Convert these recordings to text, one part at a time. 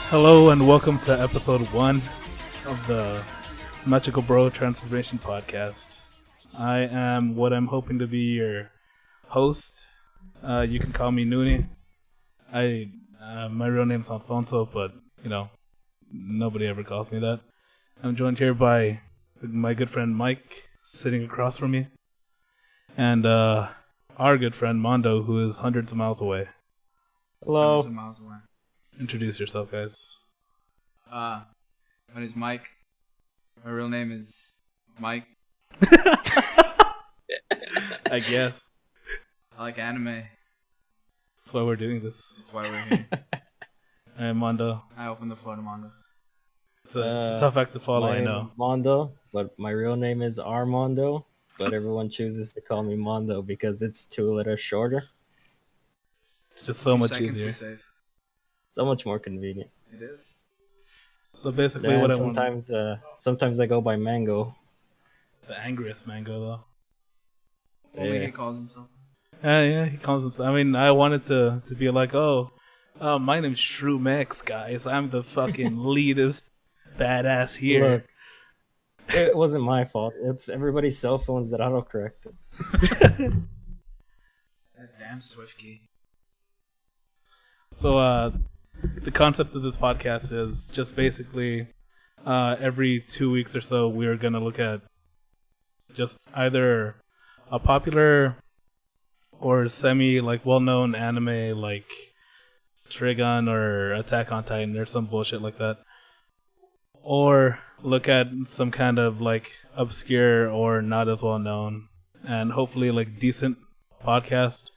Hello and welcome to episode 1 of the Magical Bro Transformation Podcast. I am what I'm hoping to be your host. You can call me Noonie. My real name's Alfonso, but nobody ever calls me that. I'm joined here by my good friend Mike, sitting across from me, and our good friend Mondo, who is hundreds of miles away. Hello. Hundreds of miles away. Introduce yourself, guys. My name is Mike. My real name is Mike. I guess. I like anime. That's why we're doing this. That's why we're here. And Mondo. I open the floor to Mondo. It's a tough act to follow, I know. Mondo, but my real name is Armando, but everyone chooses to call me Mondo because it's 2 letters shorter. It's just so much seconds easier. we save. So much more convenient. It is. So basically, what I want. Sometimes I go by Mango. The angriest Mango, though. Only he calls himself. Yeah, he calls himself. I mean, I wanted to be like, my name's Shrew Max, guys. I'm the fucking leadest badass here. Look, it wasn't my fault. It's everybody's cell phones that autocorrect it. That damn Swift key. So, the concept of this podcast is just basically every 2 weeks or so, we're going to look at just either a popular or semi, well-known anime like Trigun or Attack on Titan or some bullshit like that. Or look at some kind of, obscure or not as well-known and hopefully, decent podcast.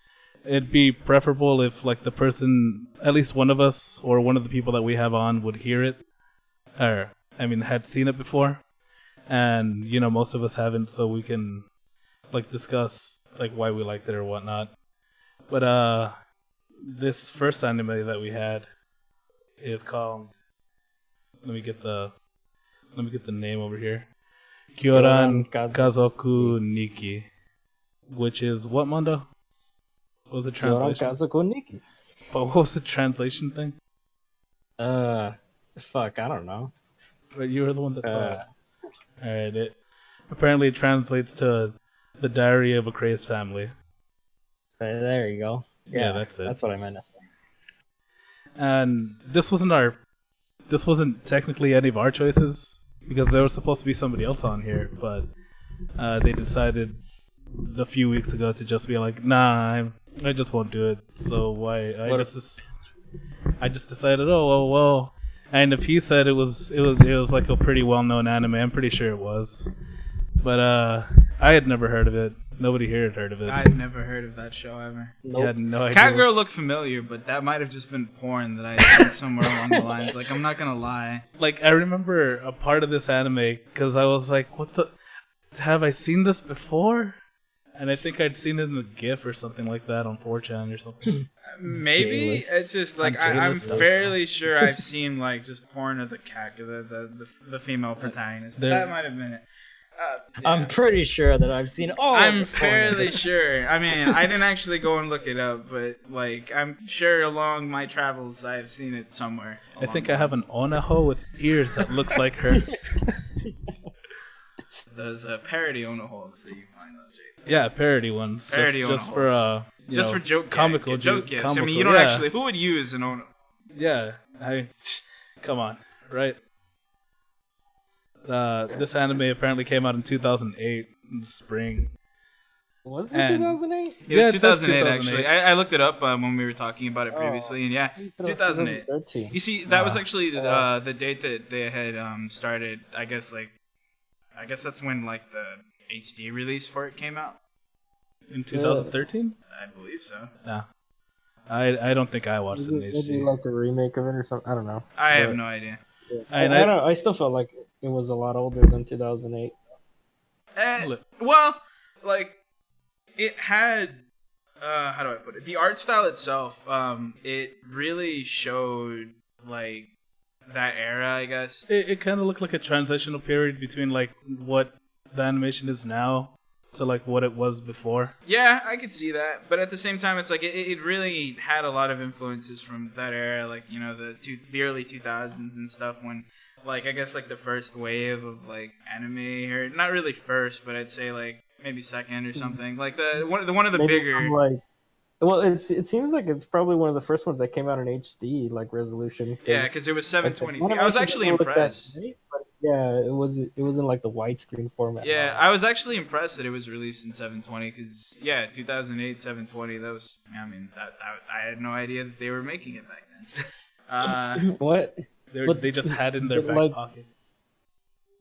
It'd be preferable if, the person, at least one of us, or one of the people that we have on would hear it. Or, had seen it before. And, most of us haven't, so we can, discuss, why we liked it or whatnot. But, this first anime that we had is called... Let me get the name over here. Kyoran Kazoku Nikki. Which is what, Mondo? What was the translation? Kazoku Nikki. But what was the translation thing? Fuck, I don't know. But you were the one that saw it. Alright, it apparently translates to The Diary of a Crazed Family. There you go. Yeah, that's it. That's what I meant to say. And this wasn't technically any of our choices, because there was supposed to be somebody else on here, but they decided a few weeks ago to just be like, nah, I just won't do it. So I just decided, well. And if he said it was like a pretty well-known anime, I'm pretty sure it was. But I had never heard of it. Nobody here had heard of it. I'd never heard of that show ever. Nope. You had no idea. Catgirl looked familiar, but that might have just been porn that I seen somewhere along the lines. I'm not gonna lie. I remember a part of this anime because I was like, what the... Have I seen this before? And I think I'd seen it in a GIF or something like that on 4chan or something. Maybe J-list. it's just I'm fairly sure I've seen just porn of the the female protagonist. But that might have been it. Yeah. I'm pretty sure that I've seen all. I'm fairly sure. I mean, I didn't actually go and look it up, but I'm sure along my travels I've seen it somewhere. I think I have an onaho with ears that looks like her. Those parody onaholes that you find on Jake. Yeah, parody ones. Parody just onaholes. for for joke comical joke gifts. comical, I mean, you don't yeah. actually. Who would use an ono? Yeah, come on, right? This anime apparently came out in 2008 in the spring. Was it 2008? It was 2008 actually. I looked it up when we were talking about it previously, and yeah, it's 2008. You see, that was actually the date that they had started. I guess that's when the HD release for it came out. In 2013? I believe so. Yeah. I don't think I watched it in Maybe HD. like a remake of it or something. I don't know. I have no idea. Yeah. I don't know. I still felt like it was a lot older than 2008. Well, it had how do I put it? The art style itself, it really showed that era, I guess. It kind of looked like a transitional period between what the animation is now to like what it was before. Yeah, I could see that, but at the same time, it's like it really had a lot of influences from that era, like the early 2000s and stuff. When like I guess like the first wave of like anime, or not really first, but I'd say like maybe second or something. Like one of the Maybe bigger. Well, it seems like it's probably one of the first ones that came out in HD like resolution. Yeah, because it was 720p. I was actually impressed. Yeah, it was in like the widescreen format. Yeah, I was actually impressed that it was released in 720 because 2008 720. That was I had no idea that they were making it back then. What? They just had it in their back pocket.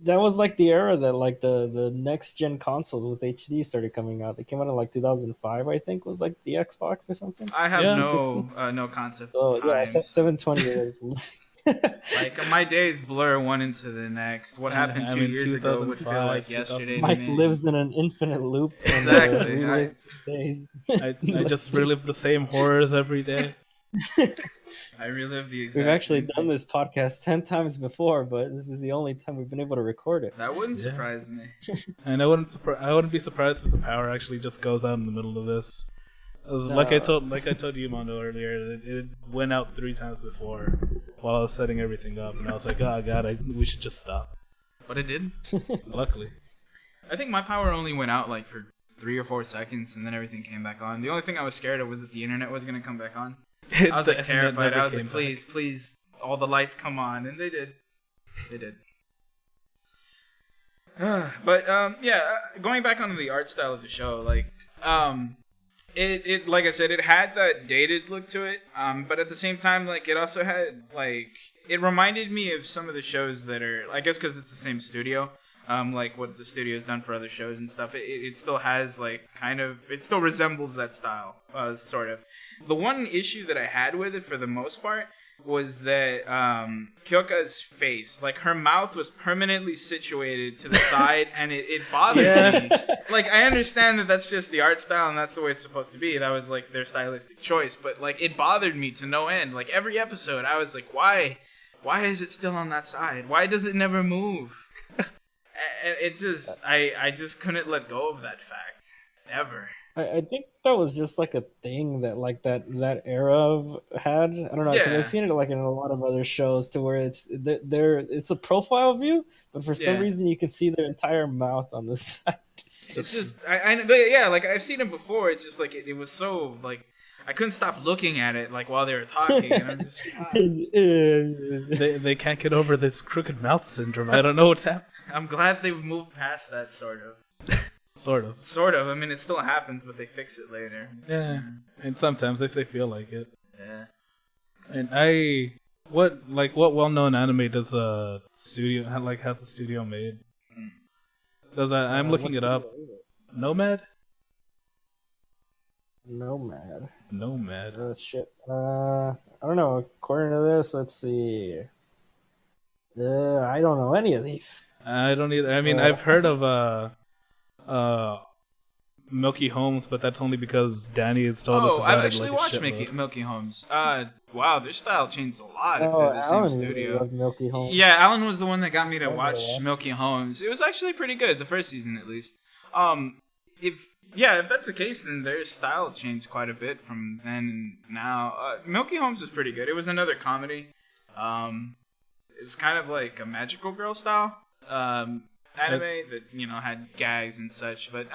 That was like the era that like the next gen consoles with HD started coming out. They came out in like 2005, I think, was like the Xbox or something. I have no concept. So yeah, 720 was. Like my days blur one into the next. What happened 2 years ago would feel like yesterday. Mike lives in an infinite loop. Exactly. I just relive the same horrors every day. I relive the exact. We've actually done this podcast 10 times before, but this is the only time we've been able to record it. That wouldn't surprise me. And I wouldn't be surprised if the power actually just goes out in the middle of this. Like I told you, Mondo, earlier, it went out 3 times before while I was setting everything up, and I was like, oh god, we should just stop. But it did. Luckily. I think my power only went out like for 3 or 4 seconds, and then everything came back on. The only thing I was scared of was that the internet was going to come back on. I was like terrified. I was like, please, all the lights come on, and they did. They did. But going back onto the art style of the show, like it like I said, it had that dated look to it. But at the same time, like it also had like it reminded me of some of the shows that are, I guess, because it's the same studio. Like what the studio's done for other shows and stuff. It still has like it still resembles that style, sort of. The one issue that I had with it for the most part was that Kyoka's face, like her mouth was permanently situated to the side, and it bothered me. Like I understand that that's just the art style and that's the way it's supposed to be. That was like their stylistic choice, but like it bothered me to no end. Like every episode, I was like, why is it still on that side? Why does it never move? It just I just couldn't let go of that fact ever. I think that was just like a thing that like that era had. I don't know, because I've seen it like in a lot of other shows to where it's a profile view, but for some reason you can see their entire mouth on the side. It's just like I've seen it before. It's just like it was so like I couldn't stop looking at it like while they were talking, and I'm just they can't get over this crooked mouth syndrome. I don't know what's happening. I'm glad they moved past that sort of. Sort of. I mean, it still happens, but they fix it later. Yeah, and sometimes if they feel like it. Yeah. And what well-known anime does a studio has a studio made? I'm looking it up. Nomad. Shit. I don't know. According to this, let's see. I don't know any of these. I don't either. I mean, I've heard of Milky Holmes, but that's only because Danny has told us about I've actually watched Milky Holmes. Wow, their style changed a lot if they're the same studio. Loved Milky Holmes. Yeah, Alan was the one that got me to watch Milky Holmes. It was actually pretty good, the first season at least. If that's the case, then their style changed quite a bit from then and now. Milky Holmes was pretty good. It was another comedy. It was kind of like a magical girl style anime that had gags and such. But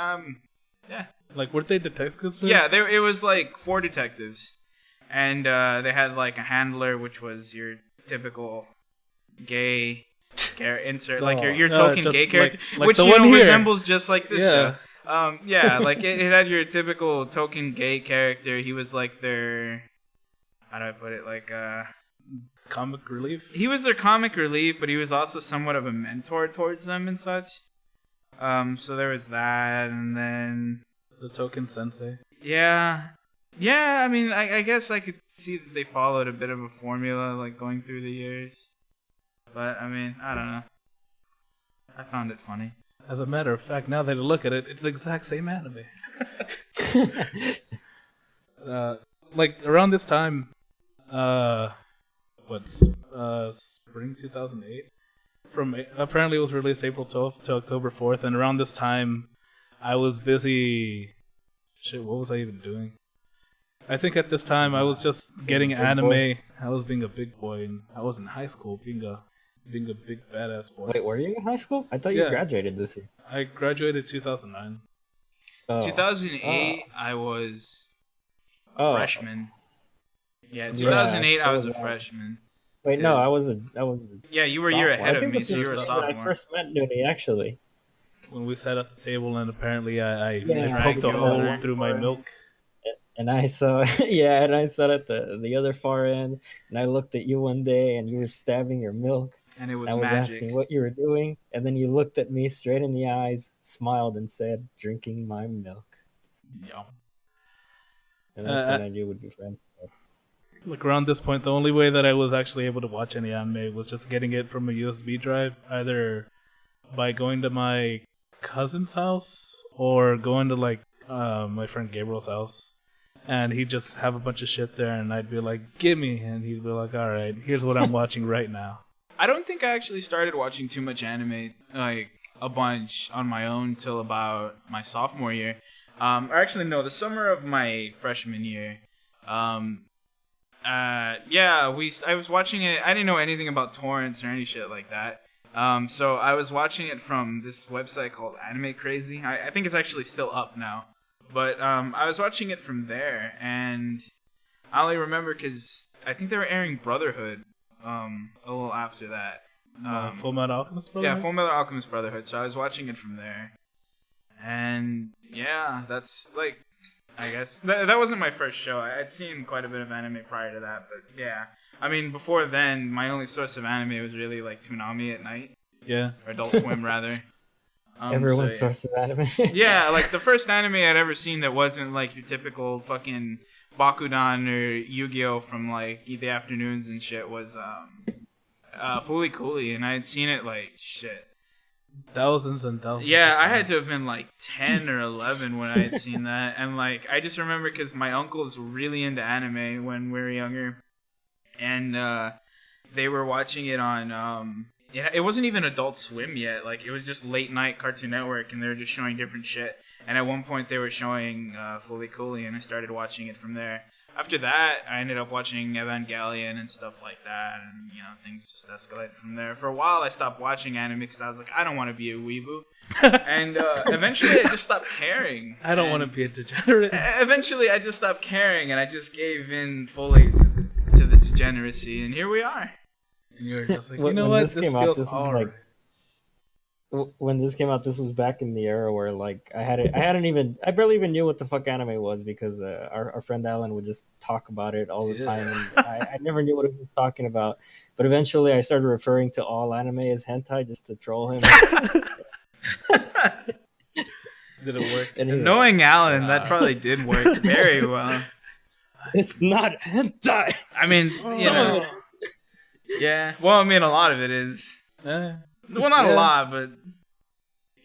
yeah. Like, weren't they detectives? Yeah, it was like 4 detectives, and they had like a handler, which was your typical gay insert, like your token gay character, which resembles just like this show. Like it had your typical token gay character. He was like their, how do I put it, like comic relief. He was their comic relief, but he was also somewhat of a mentor towards them and such. So there was that, and then the token sensei. Yeah. I mean, I guess I could see that they followed a bit of a formula, like going through the years. But I mean, I don't know. I found it funny. As a matter of fact, now that I look at it, it's the exact same anime. Like around this time, spring 2008. Apparently it was released April 12th to October 4th, and around this time, I was busy. Shit, what was I even doing? I think at this time I was just getting anime. I was being a big boy, and I was in high school, being a big badass boy. Wait, were you in high school? I thought you graduated this year. I graduated 2009. 2008, I was a freshman. Yeah, 2008, I was a freshman. Wait, no, I was. Yeah, you were a year ahead of me, so you were a sophomore. I first met Noonie, actually. When we sat at the table, and apparently I poked a hole through my milk. And I saw, and I sat at the other far end, and I looked at you one day, and you were stabbing your milk. And it was magic. I was asking what you were doing, and then you looked at me straight in the eyes, smiled, and said, "Drinking my milk." Yeah. And that's when I knew we'd be friends. Like around this point, the only way that I was actually able to watch any anime was just getting it from a USB drive, either by going to my cousin's house or going to like my friend Gabriel's house, and he'd just have a bunch of shit there, and I'd be like, "Give me," and he'd be like, "All right, here's what I'm watching right now." I don't think I actually started watching too much anime, like a bunch on my own, till about my sophomore year. Or actually, no, the summer of my freshman year. I was watching it. I didn't know anything about torrents or any shit like that. So I was watching it from this website called Anime Crazy. I think it's actually still up now. But I was watching it from there, and I only remember because I think they were airing Brotherhood a little after that. Full Metal Alchemist Brotherhood? Yeah, Full Metal Alchemist Brotherhood. So I was watching it from there. And yeah, that's like... I guess that wasn't my first show. I'd seen quite a bit of anime prior to that, but yeah. I mean, before then, my only source of anime was really like Toonami at night. Yeah. Or Adult Swim, rather. Everyone's source of anime. Yeah, like the first anime I'd ever seen that wasn't like your typical fucking Bakudan or Yu-Gi-Oh! From like the afternoons and shit was Fooly Cooly, and I had seen it like shit. Thousands and thousands. Yeah, I had to have been like 10 or 11 when I had seen that. And like, I just remember because my uncles were really into anime when we were younger. And they were watching it on, it wasn't even Adult Swim yet. Like, it was just late night Cartoon Network, and they were just showing different shit. And at one point they were showing Fooly Cooly, and I started watching it from there. After that, I ended up watching Evangelion and stuff like that, and things just escalated from there. For a while, I stopped watching anime because I was like, I don't want to be a weeboo, and eventually, I just stopped caring. I don't want to be a degenerate. Eventually, I just stopped caring, and I just gave in fully to the degeneracy, and here we are. And you're just like, you know what? This feels alright. When this came out, this was back in the era where like I barely even knew what the fuck anime was because our friend Alan would just talk about it all the time, and I never knew what he was talking about. But eventually, I started referring to all anime as hentai just to troll him. Did it work? Knowing Alan, that probably did work very well. It's not hentai. I mean, yeah. Well, I mean, a lot of it is. Well, not a lot, but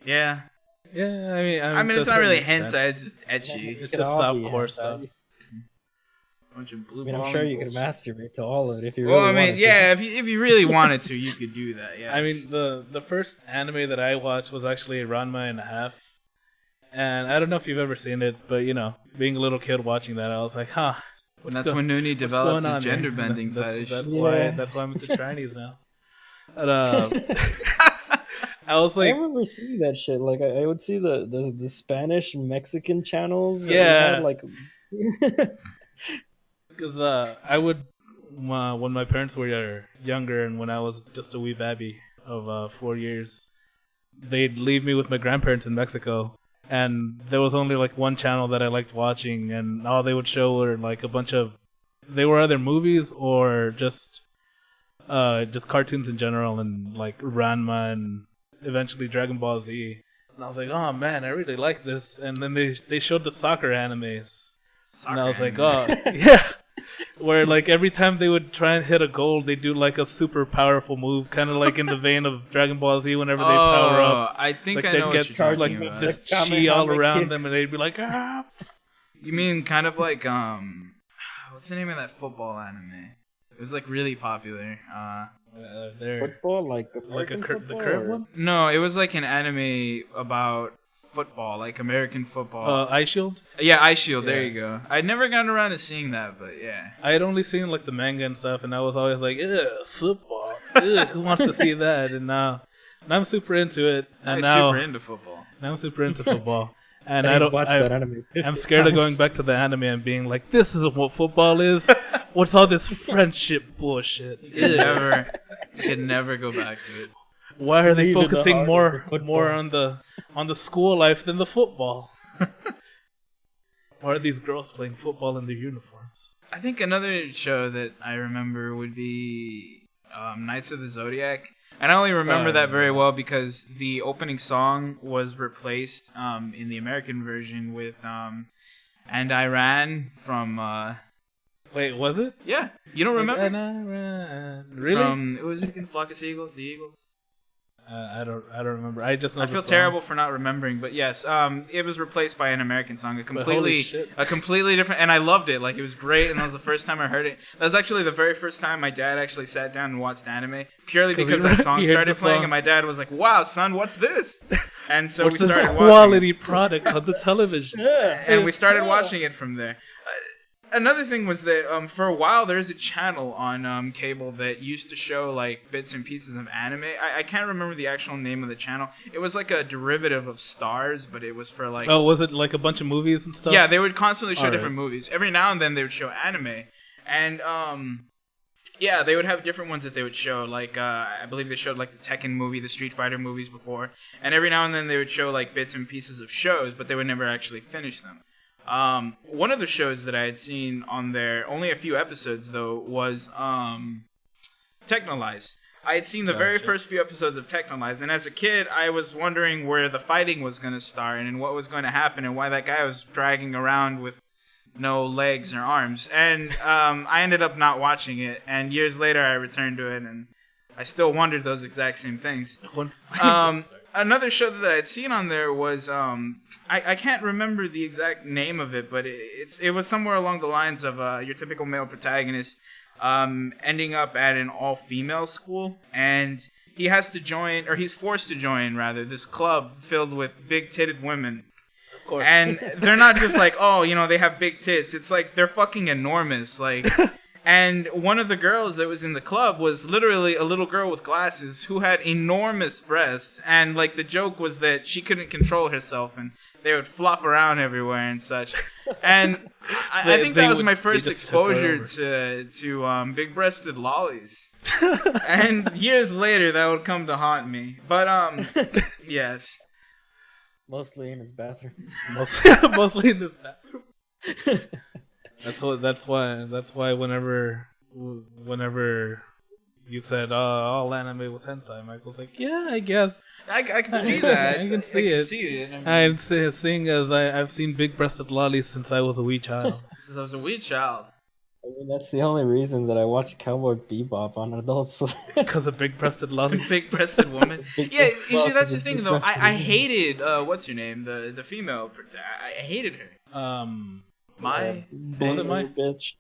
yeah. Yeah, I mean, it's not really hentai; it's just etchy. It's just softcore stuff. Bunch of blue. I'm sure you could masturbate to all of it if you. Well, really wanted to. If you really wanted to, you could do that. Yeah. I mean, the first anime that I watched was actually Ranma and a Half, and I don't know if you've ever seen it, but being a little kid watching that, I was like, huh. That's when Noonie develops his gender bending fetish. That's why I'm into Chinese now. But, I was like, I remember seeing that shit. Like, I would see the Spanish Mexican channels. Yeah. Like, because I would when my parents were younger and when I was just a wee babby of 4 years, they'd leave me with my grandparents in Mexico, and there was only like one channel that I liked watching, and all they would show were like a bunch of, they were either movies or just cartoons in general, and like Ranma and eventually Dragon Ball Z. And I was like, oh man, I really like this. And then they showed the soccer animes. And I was like, oh yeah. Where like every time they would try and hit a goal, they do like a super powerful move, kind of like in the vein of Dragon Ball Z. Whenever they power up, I think like I know what you're talking about. This chi all around them, and they'd be like, ah. You mean kind of like what's the name of that football anime? It was like really popular. Football, like the current one? No, it was like an anime about football, like American football. Ice Shield? Yeah, Ice Shield. Yeah. There you go. I'd never gotten around to seeing that, but yeah. I had only seen like the manga and stuff, and I was always like, "Ugh, football. Ugh, who wants to see that?" And now I'm super into it. And now super into football. Now I'm super into football. And I don't watch that anime. I'm scared of going back to the anime and being like, "This isn't what football is. What's all this friendship bullshit?" You can never go back to it. Why are they focusing more on the school life than the football? Why are these girls playing football in their uniforms? I think another show that I remember would be Knights of the Zodiac. And I only remember that very well because the opening song was replaced in the American version with And I Ran from... Wait, was it? Yeah. You don't remember? And I ran. Really? It was in Flock of Seagulls, the Eagles. I don't remember. I just know I feel terrible for not remembering, but yes, it was replaced by an American song, a completely different, and I loved it. Like, it was great, and that was the first time I heard it. That was actually the very first time my dad actually sat down and watched anime, purely because that song started playing, and my dad was like, "Wow, son, what's this?" And so we started watching quality product on the television. And we started watching it from there. Another thing was that for a while there's a channel on cable that used to show like bits and pieces of anime. I can't remember the actual name of the channel. It was like a derivative of Stars, but it was for like... Oh, was it like a bunch of movies and stuff? Yeah, they would constantly show different movies. Every now and then they would show anime. And yeah, they would have different ones that they would show. Like I believe they showed like the Tekken movie, the Street Fighter movies before. And every now and then they would show like bits and pieces of shows, but they would never actually finish them. One of the shows that I had seen on there, only a few episodes though, was Technolize. I had seen the very first few episodes of Technolize, and as a kid, I was wondering where the fighting was going to start and what was going to happen and why that guy was dragging around with no legs or arms. And I ended up not watching it, and years later I returned to it, and I still wondered those exact same things. Another show that I had seen on there was I can't remember the exact name of it, but it was somewhere along the lines of your typical male protagonist ending up at an all-female school, and he has to join, or he's forced to join rather, this club filled with big-titted women. Of course. And they're not just like, oh, you know, they have big tits. It's like they're fucking enormous, like. And one of the girls that was in the club was literally a little girl with glasses who had enormous breasts. And, like, the joke was that she couldn't control herself and they would flop around everywhere and such. And I think that was my first exposure to big-breasted lollies. And years later, that would come to haunt me. But, yes. Mostly in his bathroom. Mostly in his bathroom. That's why whenever you said all anime was hentai, Michael's like, yeah, I guess. I can see that. I can see it. I'm seeing as I've seen big-breasted lollies since I was a wee child. Since I was a wee child. I mean, that's the only reason that I watched Cowboy Bebop on Adult Swim. Because of big-breasted lollies. Big-breasted woman. Yeah, you see, that's the thing, though. I hated, what's your name? The female. I hated her. Was it my bitch?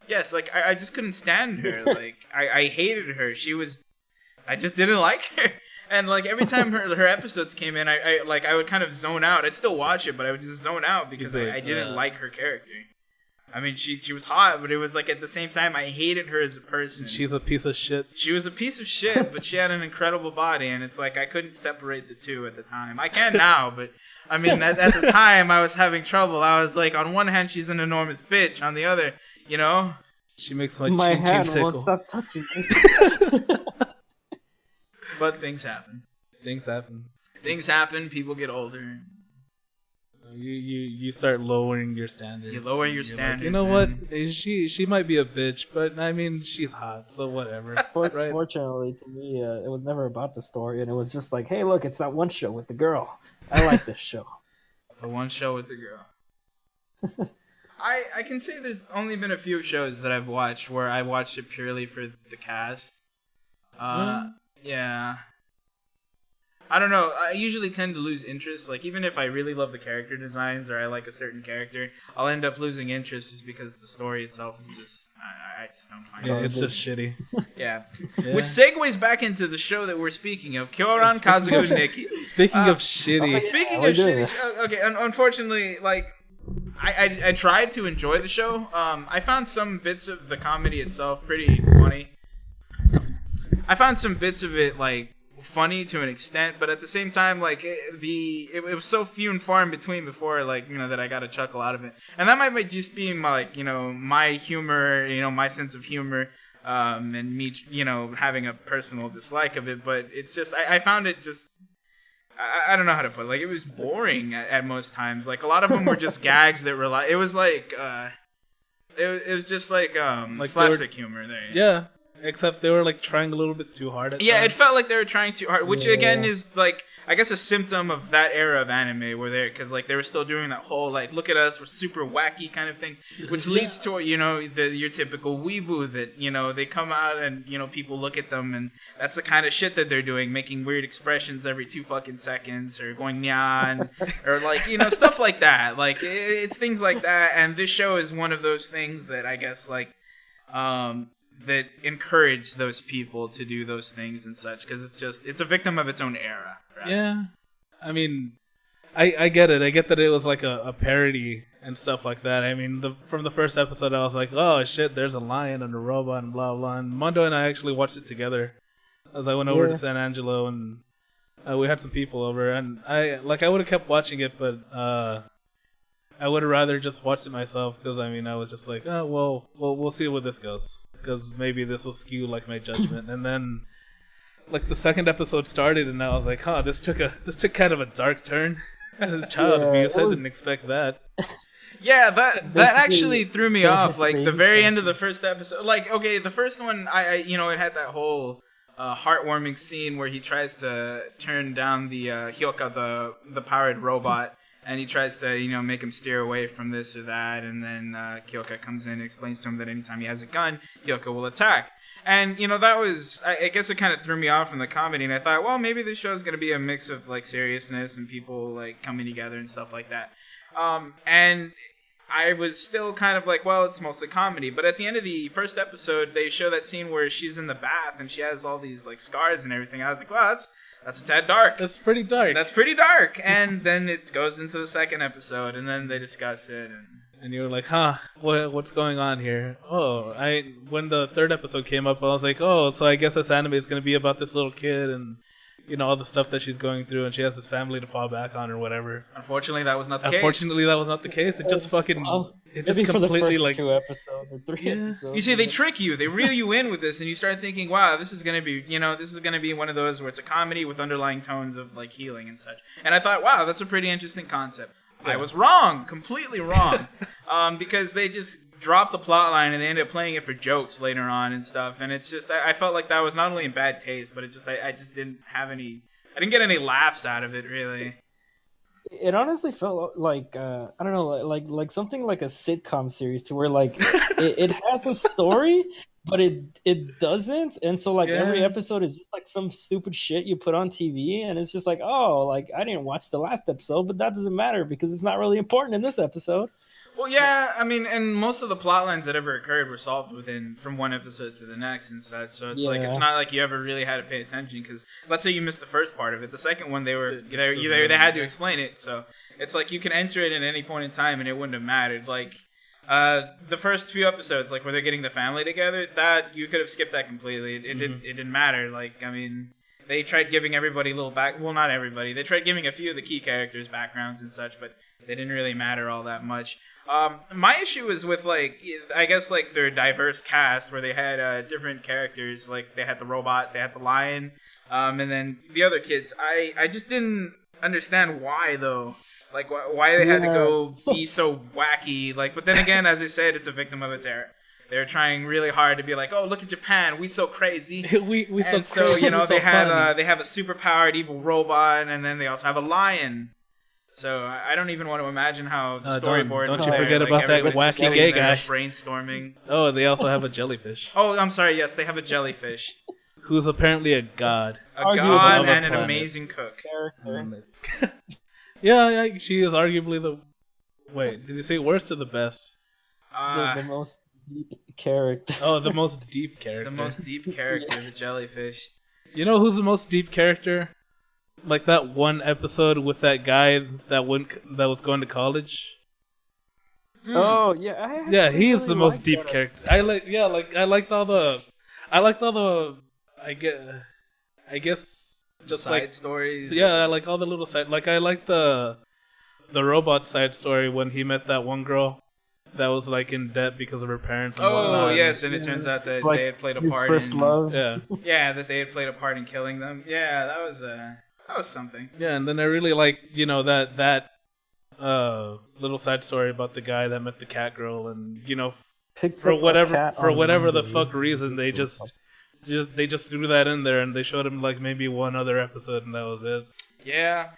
Yes, like I just couldn't stand her. Like I hated her. I just didn't like her. And like every time her episodes came in, I would kind of zone out. I'd still watch it, but I would just zone out because I didn't like her character. I mean, she was hot, but it was like at the same time I hated her as a person. She's a piece of shit. She was a piece of shit, but she had an incredible body, and it's like I couldn't separate the two at the time. I can now, but I mean, at the time I was having trouble. I was like, on one hand, she's an enormous bitch. On the other, you know, she makes my hand won't stop touching me. But things happen. Things happen. People get older. You start lowering your standards. You lower your standards. Like, you know what? She might be a bitch, but I mean, she's hot, so whatever. Right? Fortunately, to me, it was never about the story, and it was just like, hey, look, it's that one show with the girl. I like this show. It's the one show with the girl. I can say there's only been a few shows that I've watched where I watched it purely for the cast. Yeah. I don't know. I usually tend to lose interest. Like, even if I really love the character designs or I like a certain character, I'll end up losing interest just because the story itself is just... I just don't find it. Yeah, it's just shitty. Yeah. Which segues back into the show that we're speaking of, Kyoran, Kazoku, and Nikki. Speaking of shitty... Speaking of shitty... Okay, unfortunately, like... I tried to enjoy the show. I found some bits of the comedy itself pretty funny. I found some bits of it, like... funny to an extent, but at the same time, like it was so few and far in between before, like, you know, that I got a chuckle out of it, and that might just be my, like, you know, my humor, you know, my sense of humor, and me, you know, having a personal dislike of it. But it's just I found it just I don't know how to put it. Like, it was boring at most times. Like, a lot of them were just gags that were like, it was like it was just like slapstick humor there. Yeah. Except they were like trying a little bit too hard at times. It felt like they were trying too hard, which again is like, I guess, a symptom of that era of anime where because like they were still doing that whole like, look at us, we're super wacky kind of thing, which leads to, you know, your typical weeboo that, you know, they come out and, you know, people look at them and that's the kind of shit that they're doing, making weird expressions every 2 fucking seconds or going nyan or like, you know, stuff like that. Like it's things like that, and this show is one of those things that I guess like that encourage those people to do those things and such, because it's a victim of its own era. Right? Yeah, I mean, I get it. I get that it was like a parody and stuff like that. I mean, from the first episode, I was like, oh shit, there's a lion and a robot and blah blah. And Mondo and I actually watched it together as I went over to San Angelo, and we had some people over, and I would have kept watching it, but I would have rather just watched it myself, because I mean, I was just like, oh well, we'll see where this goes, because maybe this will skew like my judgment. And then like the second episode started, and I was like, huh, this took kind of a dark turn. Child abuse. I didn't expect that. Yeah, that actually threw me off. Like the very end of the first episode. Like, okay, the first one, I you know, it had that whole heartwarming scene where he tries to turn down the Hyoka, the powered robot. And he tries to, you know, make him steer away from this or that, and then Kyoka comes in and explains to him that anytime he has a gun, Kyoka will attack. And, you know, that was, I guess it kind of threw me off from the comedy, and I thought, well, maybe this show is going to be a mix of, like, seriousness and people, like, coming together and stuff like that. And I was still kind of like, well, it's mostly comedy. But at the end of the first episode, they show that scene where she's in the bath and she has all these, like, scars and everything. I was like, wow, that's a tad dark. That's pretty dark. That's pretty dark. And then it goes into the second episode, and then they discuss it. And you were like, huh, what's going on here? Oh, when the third episode came up, I was like, oh, so I guess this anime is going to be about this little kid and, you know, all the stuff that she's going through, and she has this family to fall back on or whatever. Unfortunately, that was not the case. Unfortunately, that was not this just completely for the first like 2 episodes or 3 episodes. You see, they trick you. They reel you in with this, and you start thinking, wow, this is going to be, you know, this is going to be one of those where it's a comedy with underlying tones of, like, healing and such. And I thought, wow, that's a pretty interesting concept. Yeah. I was wrong, completely wrong, because they just dropped the plot line and they ended up playing it for jokes later on and stuff. And it's just, I felt like that was not only in bad taste, but it just, I just didn't have any, I didn't get any laughs out of it, really. It honestly felt like I don't know, like something like a sitcom series, to where like it has a story, but it doesn't, and so like every episode is just like some stupid shit you put on TV, and it's just like, oh, like I didn't watch the last episode, but that doesn't matter because it's not really important in this episode. Well, yeah, I mean, and most of the plot lines that ever occurred were solved from one episode to the next and such. So it's like, it's not like you ever really had to pay attention, because let's say you missed the first part of it. The second one, they had to explain it. So it's like you can enter it at any point in time and it wouldn't have mattered. Like the first few episodes, like where they're getting the family together, that you could have skipped that completely. It didn't matter. Like, I mean, they tried giving everybody a little well, not everybody. They tried giving a few of the key characters backgrounds and such, but they didn't really matter all that much. My issue is with, like, I guess, like, their diverse cast, where they had different characters. Like, they had the robot, they had the lion, and then the other kids. I just didn't understand why, though. Like, why they had to go be so wacky. Like, but then again, as I said, it's a victim of its era. They're trying really hard to be like, oh, look at Japan, we so crazy. we and so you know, they have a super powered evil robot, and then they also have a lion. So I don't even want to imagine how the storyboard. Don't you forget about that wacky gay guy brainstorming. Oh, they also have a jellyfish. Oh, I'm sorry. Yes, they have a jellyfish. who's apparently a god. A god and an amazing cook. Yeah, she is arguably the... Wait, did you say worst or the best? The most deep character. Oh, the most deep character. The most deep character, the jellyfish. You know who's the most deep character? Like that one episode with that guy that was going to college. Oh yeah, yeah, he's the most deep character. I liked all the I guess just side like stories. Yeah, I like all the little side. Like I like the robot side story when he met that one girl that was like in debt because of her parents. And whatnot. Yes, and it turns out that like they had played a his part first in love. Yeah, that they had played a part in killing them. Yeah, that was something. Yeah, and then I really like that little side story about the guy that met the cat girl, and for whatever the fuck reason they just threw that in there, and they showed him like maybe one other episode, and that was it. Yeah.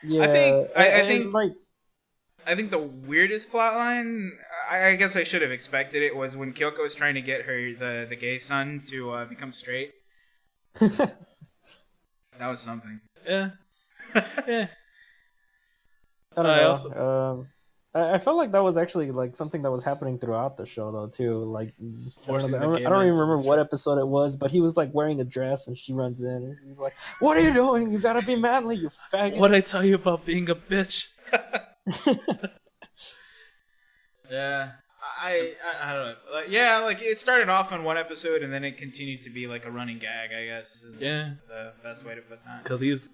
I think the weirdest plotline, I guess I should have expected it, was when Kyoko was trying to get the gay son to become straight. That was something. Yeah. Yeah. I don't know. I felt like that was actually like something that was happening throughout the show though too. Like I don't even remember what episode it was, but he was like wearing a dress and she runs in and he's like, "What are you doing? You gotta be manly, you faggot." What'd I tell you about being a bitch? Yeah. I don't know. Like it started off on one episode and then it continued to be like a running gag, I guess. Yeah. The best way to put that. Because he's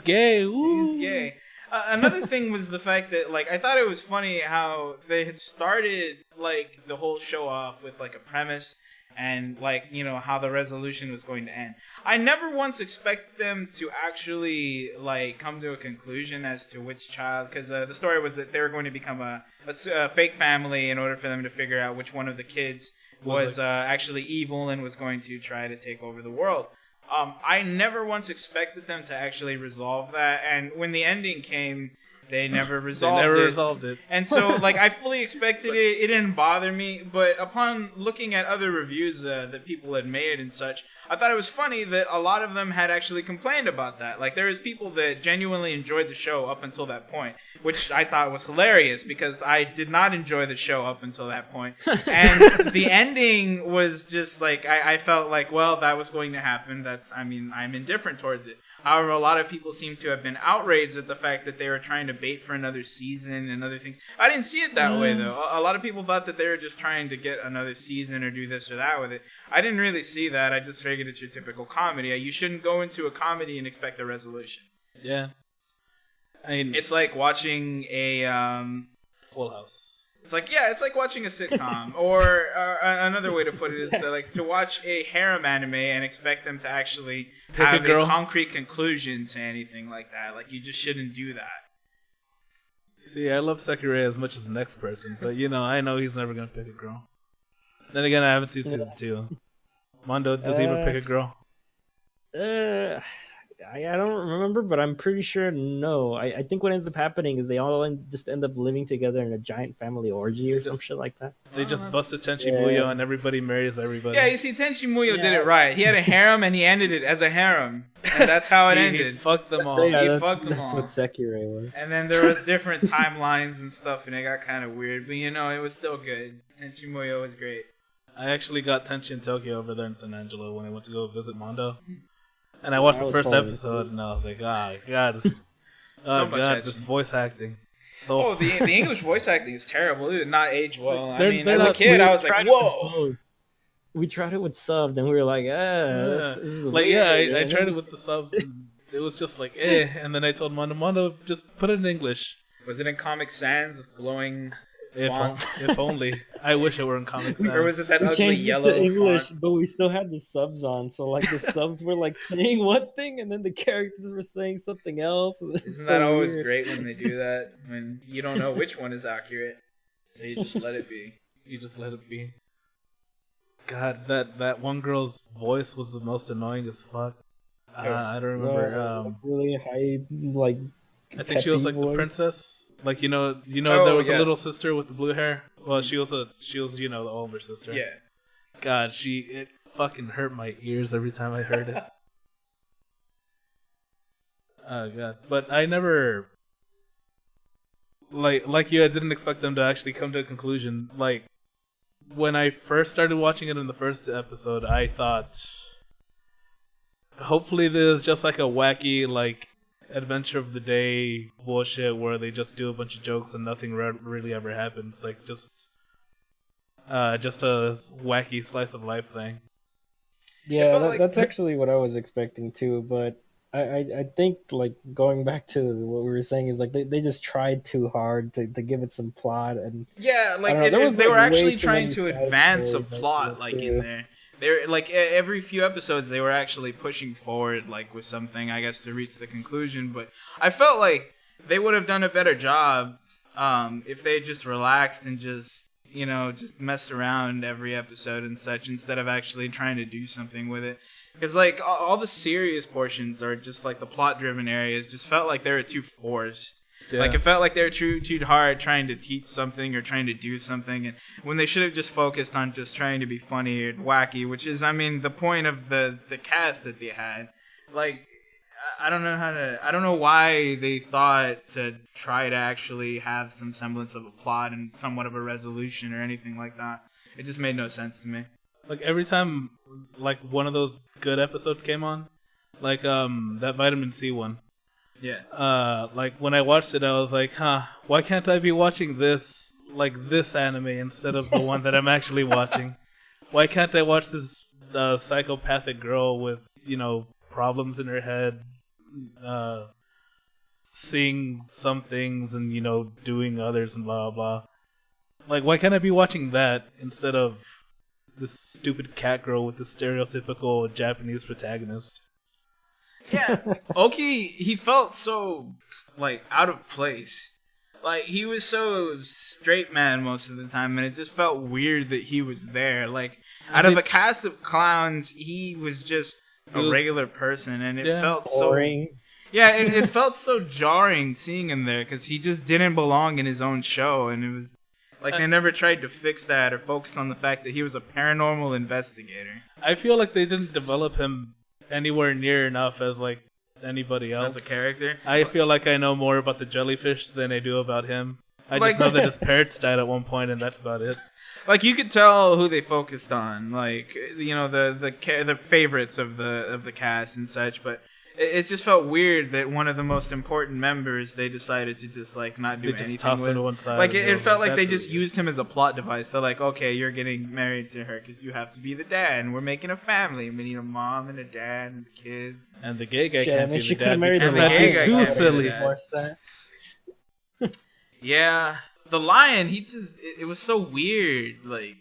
gay. Ooh. He's gay. Another thing was the fact that, like, I thought it was funny how they had started, like, the whole show off with, like, a premise and, like, how the resolution was going to end. I never once expected them to actually, like, come to a conclusion as to which child, because the story was that they were going to become a fake family in order for them to figure out which one of the kids was actually evil and was going to try to take over the world. I never once expected them to actually resolve that, and when the ending came, they never resolved it. And so, like, I fully expected it. It didn't bother me, but upon looking at other reviews that people had made and such, I thought it was funny that a lot of them had actually complained about that. Like, there was people that genuinely enjoyed the show up until that point, which I thought was hilarious because I did not enjoy the show up until that point. And the ending was just like, I felt like, well, that was going to happen. I'm indifferent towards it. However, a lot of people seem to have been outraged at the fact that they were trying to bait for another season and other things. I didn't see it that way, though. A lot of people thought that they were just trying to get another season or do this or that with it. I didn't really see that. I just figured it's your typical comedy. You shouldn't go into a comedy and expect a resolution. Yeah. I mean, it's like watching a Full House. It's like watching a sitcom, or another way to put it is to watch a harem anime and expect them to actually have a concrete conclusion to anything like that. Like, you just shouldn't do that. See, I love Sakurai as much as the next person, but I know he's never gonna pick a girl. Then again, I haven't seen season 2. Mondo, does he ever pick a girl? I don't remember, but I'm pretty sure no. I think what ends up happening is they all just end up living together in a giant family orgy or some shit like that. They just busted Tenchi Muyo and everybody marries everybody. Yeah, you see, Tenchi Muyo did it right. He had a harem and he ended it as a harem. And that's how it ended. He fucked them all. That's what Sakurai was. And then there was different timelines and stuff, and it got kind of weird. But, it was still good. Tenchi Muyo was great. I actually got Tenchi in Tokyo over there in San Angelo when I went to go visit Mondo. And I watched the first episode, and I was like, God. This voice acting. The English voice acting is terrible. It did not age well. As a kid, I was like, whoa. We tried it with subs, and we were like, this is weird. I tried it with the subs, and it was just like, And then I told Mondo, just put it in English. Was it in Comic Sans with glowing fonts? If only. I wish it were in Comic Sans. Or was it that ugly yellow to English, font? But we still had the subs on, so like the subs were like saying one thing, and then the characters were saying something else. Isn't that always great when they do that? When you don't know which one is accurate, so you just let it be. God, that one girl's voice was the most annoying as fuck. I don't remember. Really high, like. I think she was like voice. The princess. Like there was a little sister with the blue hair. Well, she was the older sister. Yeah. God, it fucking hurt my ears every time I heard it. Oh god, but I never like you. I didn't expect them to actually come to a conclusion. Like when I first started watching it in the first episode, I thought, hopefully this is just like a wacky like adventure of the day bullshit where they just do a bunch of jokes and nothing really ever happens. Like just a wacky slice of life thing. Yeah, that's actually what I was expecting too. But I think like going back to what we were saying is like they just tried too hard to give it some plot and yeah, like they were actually trying to advance a plot like in there. They're like every few episodes they were actually pushing forward like with something, I guess, to reach the conclusion. But I felt like they would have done a better job if they just relaxed and just messed around every episode and such instead of actually trying to do something with it. Because like all the serious portions or just like the plot driven areas just felt like they were too forced. Yeah. Like it felt like they were too hard trying to teach something or trying to do something, and when they should have just focused on just trying to be funny and wacky, which is, I mean, the point of the cast that they had. Like I don't know why they thought to try to actually have some semblance of a plot and somewhat of a resolution or anything like that. It just made no sense to me. Like every time like one of those good episodes came on, like that vitamin C one. Yeah. Like when I watched it, I was like, why can't I be watching this anime instead of the one that I'm actually watching? Why can't I watch this psychopathic girl with, problems in her head, seeing some things and, doing others and blah, blah, blah. Like, why can't I be watching that instead of this stupid cat girl with the stereotypical Japanese protagonist? Yeah, Oki, he felt so, like, out of place. Like, he was so straight man most of the time, and it just felt weird that he was there. Like, out of a cast of clowns, he was just a regular person, and it felt boring. So... Yeah, it felt so jarring seeing him there, because he just didn't belong in his own show, and it was... Like, they never tried to fix that or focus on the fact that he was a paranormal investigator. I feel like they didn't develop him anywhere near enough as like anybody else as a character. I feel like I know more about the jellyfish than I do about him. I just know that his parents died at one point, and that's about it. Like, you could tell who they focused on, like, the favorites of the cast and such, but it just felt weird that one of the most important members they decided to just like not do anything with. To one side. Like it felt like they just used him as a plot device. They're like, okay, you're getting married to her because you have to be the dad, and we're making a family. We need a mom and a dad and kids. And the gay guy can't be the dad because that'd be too silly. Yeah, the lion. It was so weird. Like,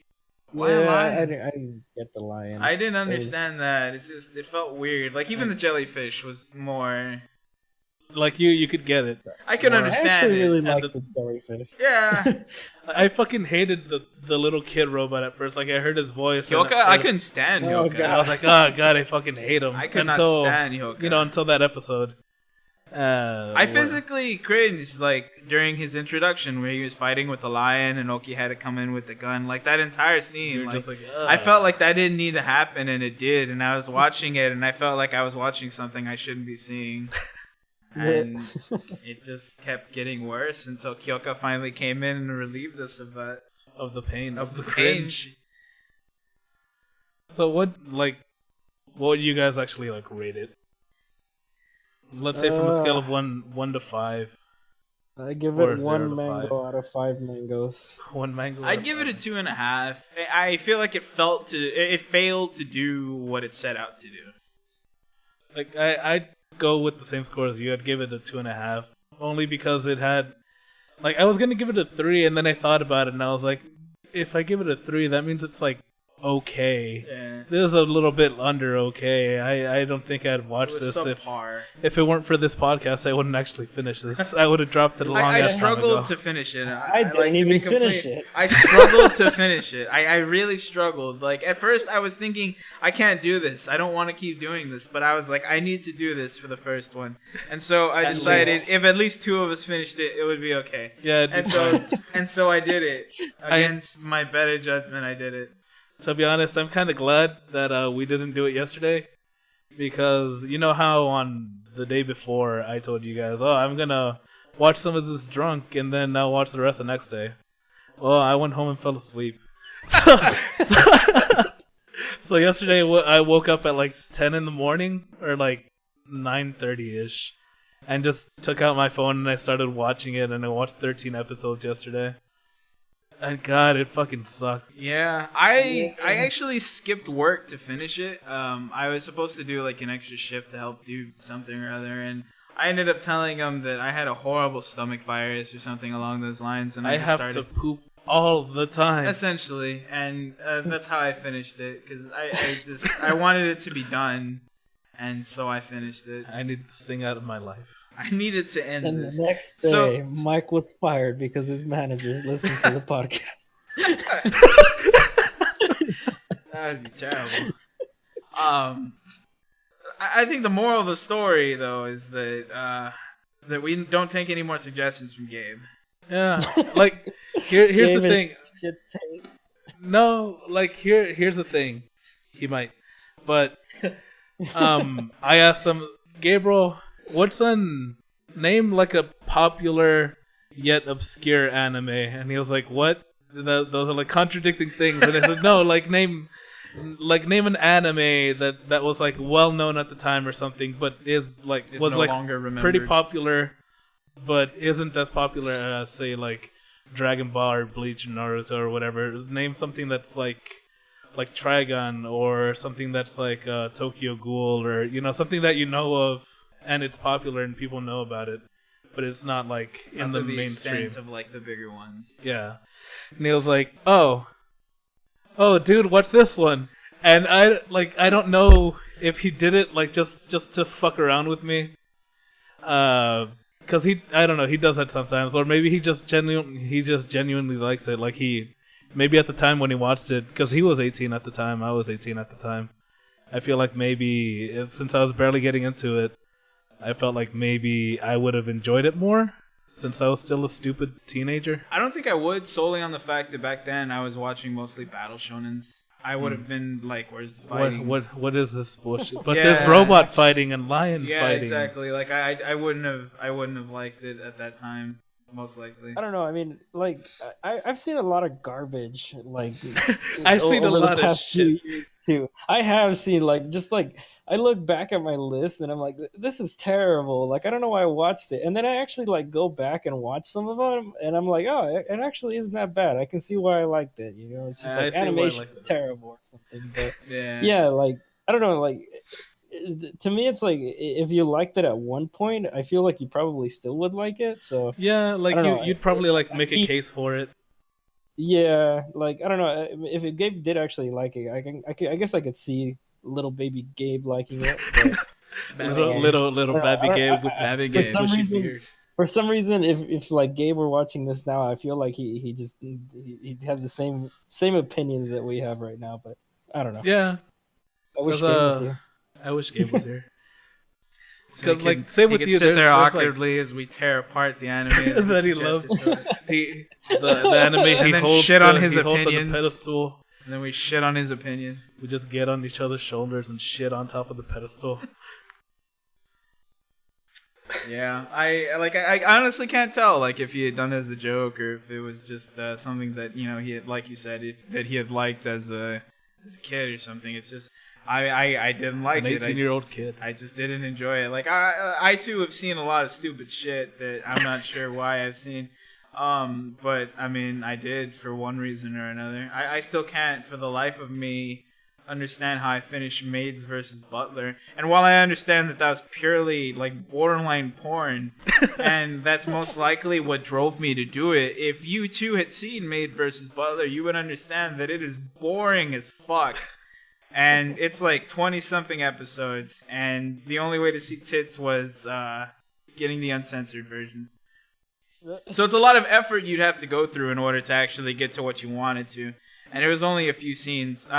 why am I didn't get the lion. I didn't understand that. It felt weird. Like, even the jellyfish was more... Like, you could get it. I could understand it. I actually really liked the jellyfish. Yeah. I fucking hated the little kid robot at first. Like, I heard his voice. Hyoka? I couldn't stand Hyoka. I was like, oh god, I fucking hate him. I could not stand Hyoka. Until that episode. I physically cringed, like, during his introduction where he was fighting with the lion and Oki had to come in with the gun. Like, that entire scene, I felt like that didn't need to happen, and it did. And I was watching it, and I felt like I was watching something I shouldn't be seeing. And it just kept getting worse until Kyoka finally came in and relieved us of that. Of the pain. Of the cringe. So what would you guys actually, like, rate it? Let's say from a scale of 1 to 5. I give it 1 mango out of 5 mangoes. 1 mango. I'd give it a 2.5. I feel like it failed to do what it set out to do. Like, I'd go with the same score as you. I'd give it a 2.5, only because it had, like, I was gonna give it a 3, and then I thought about it, and I was like, if I give it a 3, that means it's like okay. Yeah. This is a little bit under okay. I don't think I'd watch this if it weren't for this podcast. I wouldn't actually finish this. I would have dropped it a long time ago. I struggled to finish it. I didn't even finish it. I struggled to finish it. I really struggled. Like, at first I was thinking, I can't do this. I don't want to keep doing this. But I was like, I need to do this for the first one. And so I decided if at least 2 of us finished it, it would be okay. Yeah. And so I did it. Against my better judgment, I did it. To be honest, I'm kind of glad that we didn't do it yesterday, because you know how on the day before I told you guys, oh, I'm gonna watch some of this drunk and then I'll watch the rest the next day. Well, I went home and fell asleep. So yesterday I woke up at like 10 in the morning or like 9:30ish and just took out my phone and I started watching it, and I watched 13 episodes yesterday. And God, it fucking sucked. Yeah, I actually skipped work to finish it. I was supposed to do like an extra shift to help do something or other, and I ended up telling them that I had a horrible stomach virus or something along those lines, and I just have to poop all the time. Essentially, and that's how I finished it, because I wanted it to be done, and so I finished it. I needed this thing out of my life. I needed to end and this. And the next day, Mike was fired because his managers listened to the podcast. That would be terrible. I think the moral of the story, though, is that we don't take any more suggestions from Gabe. Yeah, like here's the thing. No, like here's the thing. He might, but I asked him, Gabriel, what's name like a popular yet obscure anime? And he was like, what? Those are like contradicting things. And I said, no, like name an anime that was like well known at the time or something, but was no like pretty popular, but isn't as popular as say like Dragon Ball or Bleach and Naruto or whatever. Name something that's like Trigun, or something that's like Tokyo Ghoul, or something that you know of and it's popular and people know about it, but it's not like in the mainstream of like the bigger ones. Yeah. And he was like, oh dude, what's this one? And I don't know if he did it like just to fuck around with me, because I don't know, he does that sometimes, or maybe he just genuinely likes it. Like maybe at the time when he watched it, because he was 18 at the time, I was 18 at the time, I feel like maybe since I was barely getting into it, I felt like maybe I would have enjoyed it more since I was still a stupid teenager. I don't think I would, solely on the fact that back then I was watching mostly battle shonens. I would have been like, where's the fighting? What is this bullshit? But there's robot fighting and lion fighting. Yeah, exactly. Like I wouldn't have liked it at that time. Most likely. I don't know. I mean, like I've seen a lot of garbage. Like I've seen a lot of shit too. I have seen I look back at my list and I'm like, this is terrible. Like I don't know why I watched it, and then I actually like go back and watch some of them, and I'm like, oh, it actually isn't that bad. I can see why I liked it. It's just like animation is terrible or something. But yeah, like I don't know, like. To me, it's like if you liked it at one point, I feel like you probably still would like it. So yeah, like you'd probably like make a case for it. Yeah, like I don't know if Gabe did actually like it. I guess I could see little baby Gabe liking it. But, little baby Gabe with baby Gabe. For some reason, if like Gabe were watching this now, I feel like he'd have the same opinions that we have right now. But I don't know. Yeah, I wish Gabe was here. I wish Gabe was here. Because like, same with you, sit there awkwardly as we tear apart the anime that he loves. The anime he and then holds shit on to, his he opinions. Holds on the pedestal. And then we shit on his opinions. We just get on each other's shoulders and shit on top of the pedestal. Yeah, I honestly can't tell like if he had done it as a joke or if it was just something that he had, like you said, that he had liked as a kid or something. It's just. I didn't like it. An 18-year-old kid. I just didn't enjoy it. Like I too have seen a lot of stupid shit that I'm not sure why I've seen. But I mean I did for one reason or another. I still can't for the life of me understand how I finished Maids versus Butler. And while I understand that was purely like borderline porn, and that's most likely what drove me to do it, if you too had seen Maid versus Butler, you would understand that it is boring as fuck. And it's like 20-something episodes, and the only way to see tits was getting the uncensored versions. So it's a lot of effort you'd have to go through in order to actually get to what you wanted to. And it was only a few scenes.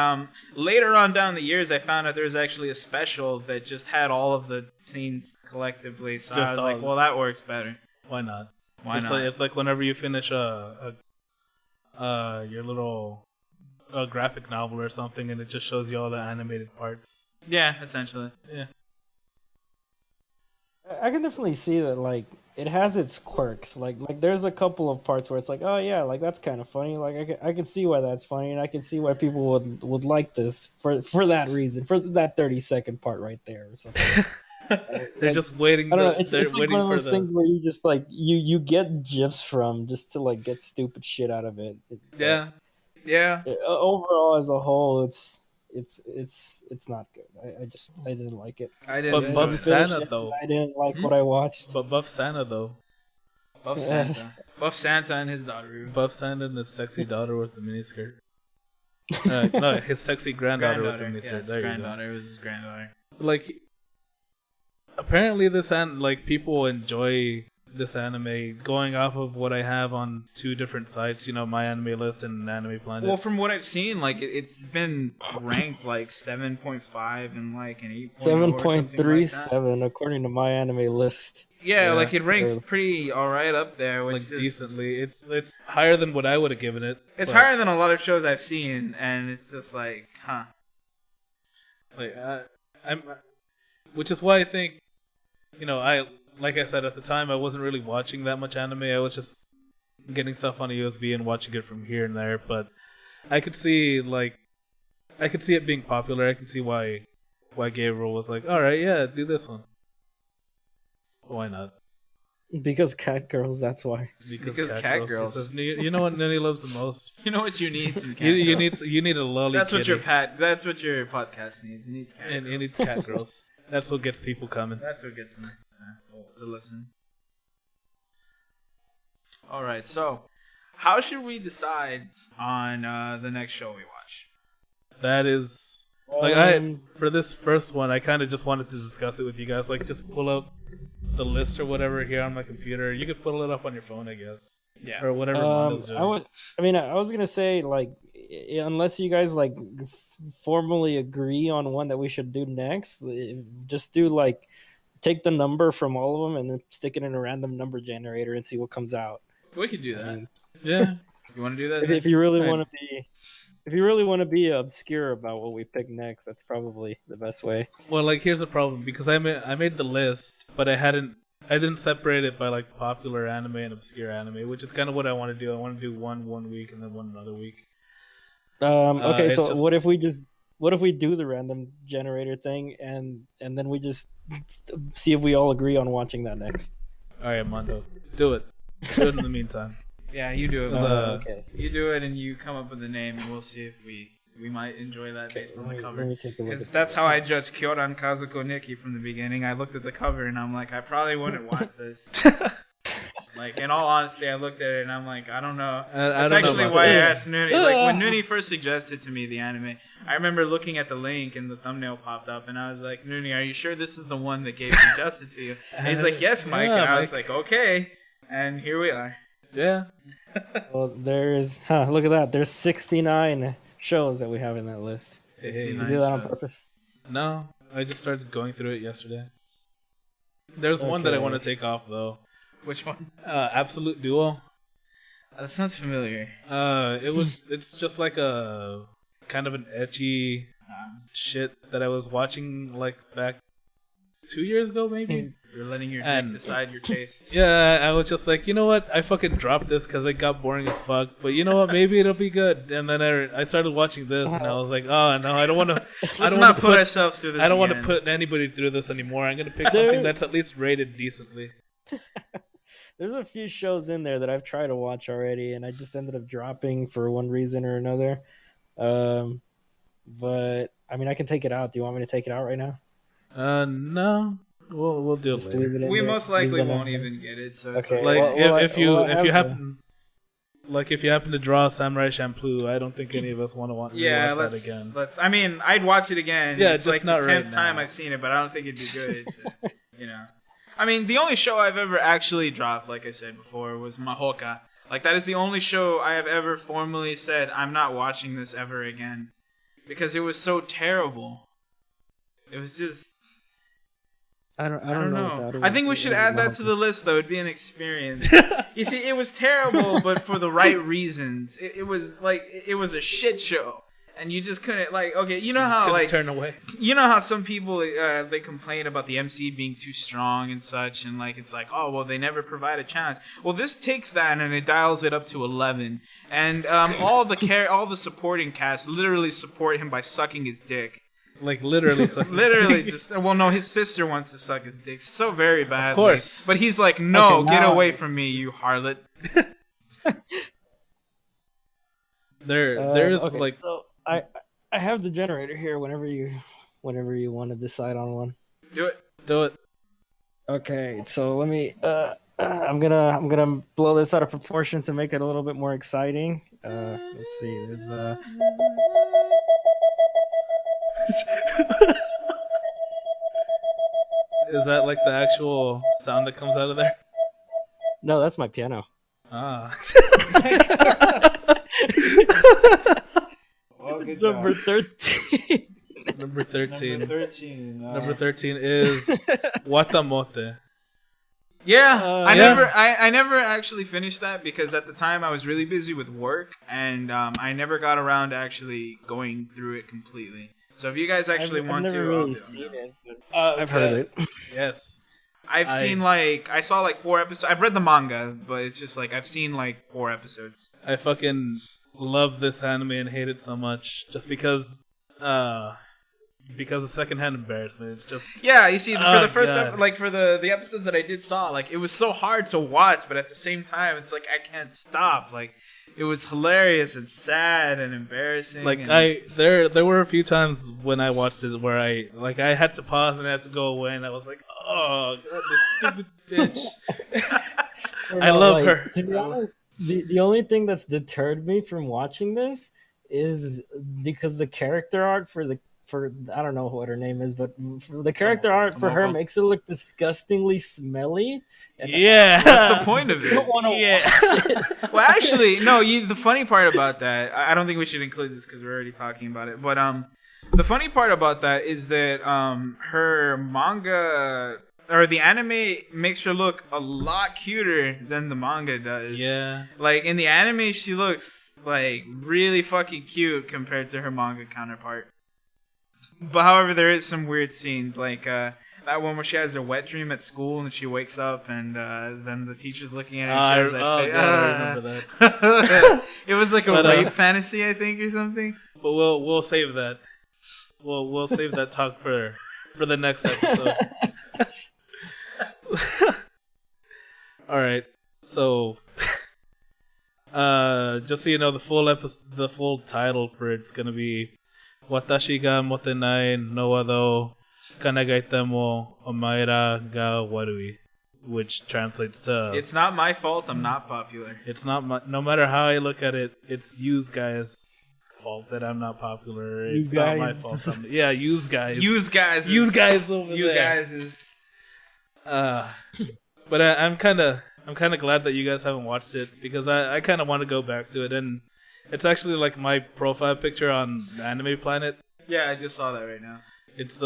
Later on down the years, I found out there was actually a special that just had all of the scenes collectively. So I was like, well, that works better. Why not? Why not? It's like whenever you finish your little... a graphic novel or something, and it just shows you all the animated parts. Yeah, essentially. Yeah. I can definitely see that. Like, it has its quirks. Like there's a couple of parts where it's like, oh yeah, like that's kind of funny. Like I can see why that's funny, and I can see why people would like this for that reason, for that 30-second part right there or something. They're just waiting. I don't know. It's like one of those things where you just like you get gifs from just to like get stupid shit out of it. Yeah. Overall, as a whole, it's not good. I didn't like it. I didn't. But Buff Santa though. I didn't like what I watched. But Buff Santa though. Buff Santa. Buff Santa and his daughter. Buff Santa and his sexy daughter with the miniskirt. No, his sexy granddaughter with the miniskirt. There you go. It was his granddaughter. Like, apparently people enjoy this anime going off of what I have on two different sites, My Anime List and Anime Planet. Well, from what I've seen, like it's been ranked like 7.5 and like an 8.0 7.37 according to My Anime List. Yeah, like it ranks pretty alright up there, which like decently. It's higher than what I would have given it. It's higher than a lot of shows I've seen, and it's just like, huh. Like which is why I think, like I said at the time, I wasn't really watching that much anime. I was just getting stuff on a USB and watching it from here and there. But I could see it being popular. I could see why Gabriel was like, all right, yeah, do this one. Why not? Because cat girls, that's why. Because cat girls. You know what Nini loves the most? You know what you need? Some cat girls. You need a lolly. That's what That's what your podcast needs. It needs cat girls. It needs cat girls. That's what gets people coming. That's what gets them to listen. All right, so how should we decide on the next show we watch? That is for this first one, I kind of just wanted to discuss it with you guys. Like, just pull up the list or whatever here on my computer. You could pull it up on your phone, I guess. Yeah. Or whatever. I was gonna say, like, unless you guys like formally agree on one that we should do next, just do like take the number from all of them and then stick it in a random number generator and see what comes out. We could do that. Yeah. You want to do that? If you really want to be obscure about what we pick next, that's probably the best way. Well, like, here's the problem, because I made the list, but I didn't separate it by like popular anime and obscure anime, which is kind of what I want to do. I want to do one week and then one another week. Okay, so what if we do the random generator thing and then we just see if we all agree on watching that next? All right, Mondo, do it. Do it in the meantime. Yeah, you do it. Okay. You do it, and you come up with a name, and we'll see if we might enjoy that based on the cover. Because that's how I judged Kyoran, Kazoku, Nikki from the beginning. I looked at the cover, and I'm like, I probably wouldn't watch this. Like, in all honesty, I looked at it, and I'm like, I don't know. That's actually why I asked Nuni. Like, when Nuni first suggested to me the anime, I remember looking at the link, and the thumbnail popped up, and I was like, Nuni, are you sure this is the one that Gabe suggested to you? And he's like, yes, Mike. And I was like, okay. And here we are. Yeah. Well, look at that. There's 69 shows that we have in that list. 69 Did you do that on purpose? No, I just started going through it yesterday. There's one that I want to take off, though. Which one? Absolute Duo. That sounds familiar. It's just like a kind of an ecchi shit that I was watching like back 2 years ago, maybe. You're letting your dick decide your tastes. Yeah, I was just like, you know what? I fucking dropped this because it got boring as fuck. But you know what? Maybe it'll be good. And then I started watching this, and I was like, oh no, I don't want to. Let's not put ourselves through this. I don't want to put anybody through this anymore. I'm gonna pick something that's at least rated decently. There's a few shows in there that I've tried to watch already, and I just ended up dropping for one reason or another. But I mean, I can take it out. Do you want me to take it out right now? No. We'll do it later. We most likely won't even get it. So it's okay. Like if you happen to draw Samurai Champloo, I don't think any of us want to watch that again. I mean, I'd watch it again. Yeah, it's just like not the 10th time I've seen it, but I don't think it'd be good. I mean, the only show I've ever actually dropped, like I said before, was Mahoka. Like, that is the only show I have ever formally said, I'm not watching this ever again. Because it was so terrible. It was just... I don't know. I think we should add that to the list, though. It'd be an experience. You see, it was terrible, but for the right reasons. It was a shit show. and you just couldn't okay, you know how turn away. You know how some people they complain about the MC being too strong and such, and it's oh well, they never provide a challenge. Well, this takes that and it dials it up to 11, and all the supporting cast literally support him by sucking his dick. Literally sucking literally just no, his sister wants to suck his dick so very badly. Of course. But he's like, no, okay, get away from me, you harlot. There's okay, so I have the generator here whenever you want to decide on one. Do it. Okay, so let me I'm gonna blow this out of proportion to make it a little bit more exciting. Let's see, there's Is that the actual sound that comes out of there? No, that's my piano. Ah. Well, good Number job. 13. Number 13. Number 13. Is Watamote. Yeah, I never actually finished that because at the time I was really busy with work, and I never got around to actually going through it completely. So if you guys actually want I've to, never really seen it, but I've heard it. Yes. I saw 4 episodes. I've read the manga, but it's just I've seen 4 episodes. I fucking love this anime and hate it so much just because of secondhand embarrassment. It's just you see for the first for the episodes that I did saw it was so hard to watch, but at the same time it's I can't stop. It was hilarious and sad and embarrassing. There were a few times when I watched it where I had to pause and I had to go away, and I was like, oh god, this stupid bitch. I love her. To be honest, the only thing that's deterred me from watching this is because the character art for I don't know what her name is, but the character art for her makes her look disgustingly smelly. Yeah, that's the point of it. I don't want to watch it. Well, actually, no. The funny part about that, I don't think we should include this because we're already talking about it. But the funny part about that is that her manga or the anime makes her look a lot cuter than the manga does. Yeah. In the anime, she looks really fucking cute compared to her manga counterpart. But however, there is some weird scenes that one where she has a wet dream at school and she wakes up and then the teacher's looking at her. And she has that face. I remember that. It was a rape fantasy, I think, or something. But we'll save that. We'll save that talk for the next episode. All right. So, just so you know, the full title for it's gonna be Watashi ga motenai no wa do kanagaite mo omaera ga warui, which translates to it's not my fault I'm not popular. It's not no matter how I look at it, it's yous guys' fault that I'm not popular. It's not my fault. Yous guys. Yous guys over you there. Guys is but I'm kind of glad that you guys haven't watched it because I kind of want to go back to it, and it's actually my profile picture on Anime Planet. Yeah, I just saw that right now. It's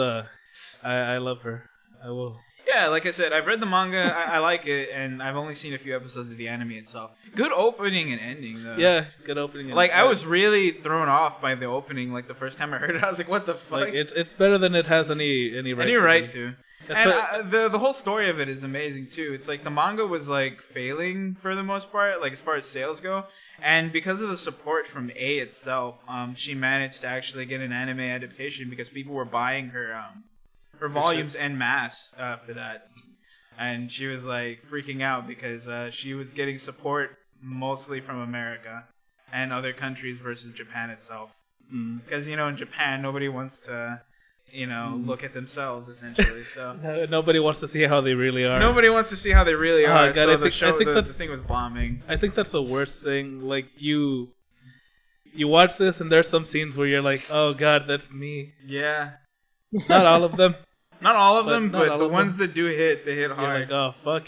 I love her. I will. Yeah, like I said, I've read the manga. I like it, and I've only seen a few episodes of the anime itself. Good opening and ending, though. Yeah, good opening. I was really thrown off by the opening. The first time I heard it, I was like, "What the fuck?" It's better than it has any right to. And the whole story of it is amazing too. It's the manga was failing for the most part, as far as sales go, and because of the support from A itself, she managed to actually get an anime adaptation because people were buying her volumes en masse for that, and she was freaking out because she was getting support mostly from America and other countries versus Japan itself. Because in Japan nobody wants to look at themselves essentially. So nobody wants to see how they really are. Nobody wants to see how they really are. God, so the thing was bombing. I think that's the worst thing. You watch this and there's some scenes where you're like, oh god, that's me. Yeah. Not all of them. Not all of them, but the ones that do hit, they hit hard. You're oh fuck.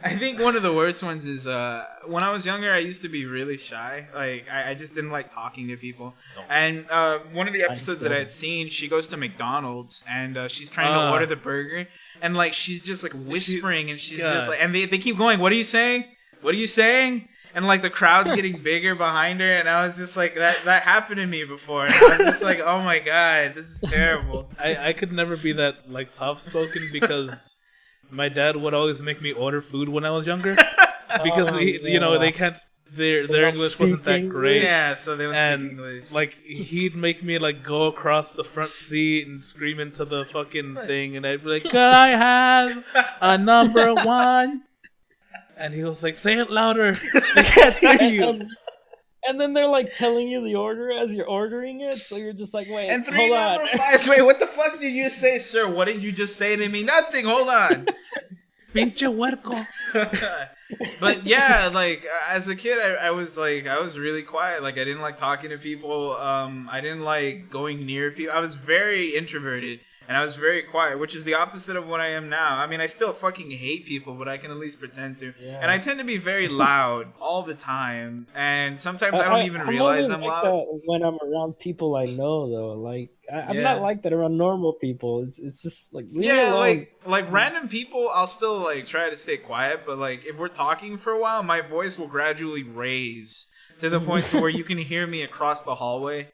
I think one of the worst ones is when I was younger, I used to be really shy. I just didn't like talking to people. And one of the episodes that I had seen, she goes to McDonald's and she's trying to order the burger, and she's just whispering, and she's just and they keep going, "What are you saying? What are you saying?" and like the crowd's getting bigger behind her, and I was just like, that happened to me before, and I was just like, oh my god, this is terrible. I could never be that like soft spoken because my dad would always make me order food when I was younger because they can't. Their English wasn't that great. Yeah, so they don't speak English. Like he'd make me like go across the front seat and scream into the fucking thing, and I'd be like, "Could I have a number 1?" And he was like, "Say it louder. They can't hear you." And then they're like telling you the order as you're ordering it, so you're just like, "Wait, and hold on." Wait, what the fuck did you say, sir? What did you just say to me? Nothing. Hold on. Pinche huerco. But yeah, like as a kid, I was really quiet. Like I didn't like talking to people. I didn't like going near people. I was very introverted and I was very quiet, which is the opposite of what I am now. I mean, I still fucking hate people, but I can at least pretend to. Yeah. And I tend to be very loud all the time, and sometimes I don't even realize I'm loud. That when I'm around people I know, though, like I'm not like that around normal people. It's just like like random people, I'll still like try to stay quiet, but like if we're talking for a while, my voice will gradually raise to the point to where you can hear me across the hallway.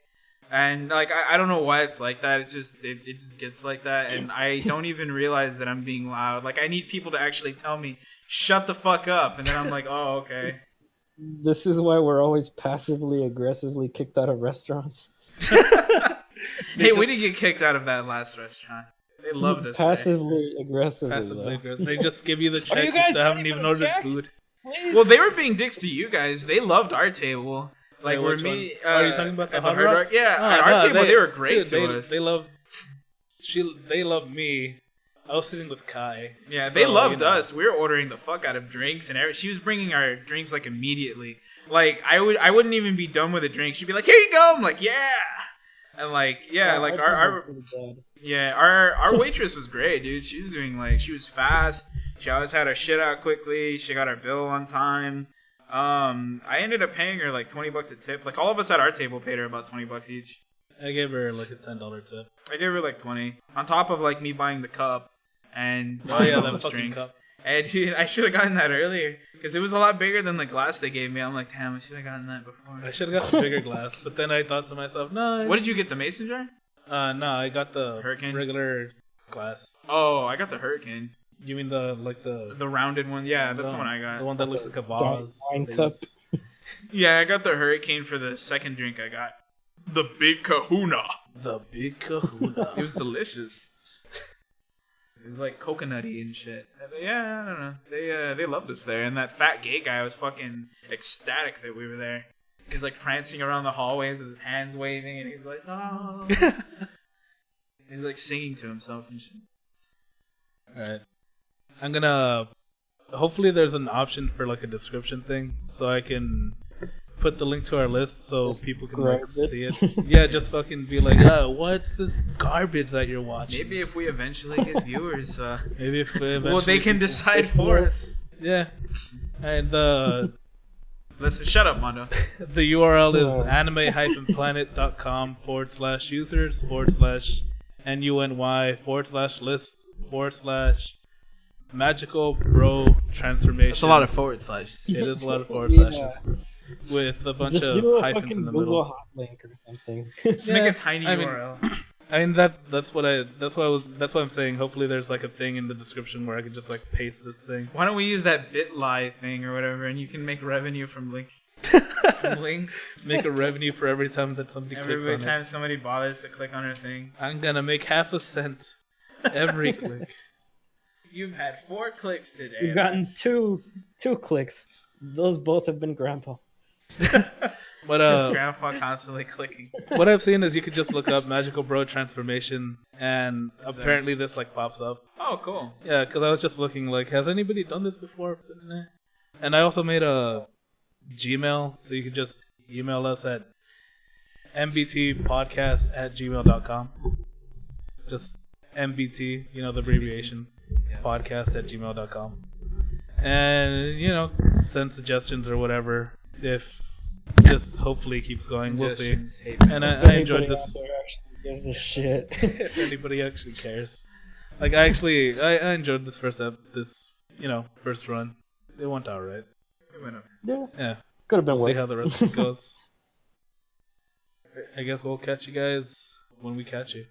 And like I don't know why it's like that. It just gets like that, and I don't even realize that I'm being loud. Like I need people to actually tell me, "Shut the fuck up," and then I'm like, "Oh, okay." This is why we're always passively aggressively kicked out of restaurants. Hey, we didn't get kicked out of that last restaurant. They loved us. Passively aggressively. They just give you the check. You haven't even ordered food. Please? Well, they were being dicks to you guys. They loved our table. Like are you talking about the Hard Rock? Yeah, at our table they were great to us. They loved me. I was sitting with Kai. Yeah, they loved us. We were ordering the fuck out of drinks, and she was bringing our drinks like immediately. Like I wouldn't even be done with a drink. She'd be like, "Here you go." I'm like, "Yeah," and like our waitress was great, dude. She was fast. She always had her shit out quickly. She got our bill on time. I ended up paying her like $20 a tip. Like all of us at our table paid her about $20 each. I gave her like a $10 tip. I gave her like 20 on top of like me buying the cup and buying all those drinks. Cup. And dude, I should have gotten that earlier because it was a lot bigger than the glass they gave me. I'm like, damn, I should have gotten that before. I should have got the bigger glass, but then I thought to myself, no. What did you get? The mason jar? No, I got the Hurricane regular glass. Oh, I got the Hurricane. You mean the rounded one? Yeah, that's the one I got. The one that looks like a vase. Wine cup. Yeah, I got the Hurricane for the second drink I got. The Big Kahuna. The Big Kahuna. It was delicious. It was like coconutty and shit. Yeah, I don't know. They loved us there, and that fat gay guy was fucking ecstatic that we were there. He's like prancing around the hallways with his hands waving, and he's like, oh. He's like singing to himself and shit. Alright. I'm gonna... Hopefully there's an option for like a description thing, so I can put the link to our list so just people can like see it. Yeah, just fucking be like, what's this garbage that you're watching? Maybe if we eventually get viewers, maybe if we eventually... Well, they can decide for us. Yeah. And listen, shut up, Mondo. The URL is anime-planet.com/users/NUNY/list/magical bro transformation. That's a lot of forward slashes. It is a lot of forward slashes. With a bunch of hyphens in the middle. Hot link or something. Just make a tiny URL. I mean that's what I'm saying. Hopefully there's like a thing in the description where I can just like paste this thing. Why don't we use that BitLi thing or whatever, and you can make revenue from links. Make a revenue for every time that somebody clicks on it. Every time somebody bothers to click on our thing. I'm gonna make 0.5 cent every click. You've had 4 clicks today. You've gotten two clicks. Those both have been Grandpa. But it's just Grandpa constantly clicking. What I've seen is you could just look up Magical Bro Transformation, and apparently this like pops up. Oh, cool. Yeah, because I was just looking like, has anybody done this before? And I also made a Gmail, so you could just email us at mbtpodcast@gmail.com. Just MBT, the abbreviation, podcast@gmail.com. And, send suggestions or whatever if this hopefully keeps going. We'll see. And I enjoyed this. Gives a shit. If anybody actually cares. Like, I enjoyed this first run. It went alright. It went up. Yeah. Yeah. Could have been worse. See how the rest of it goes. I guess we'll catch you guys when we catch you.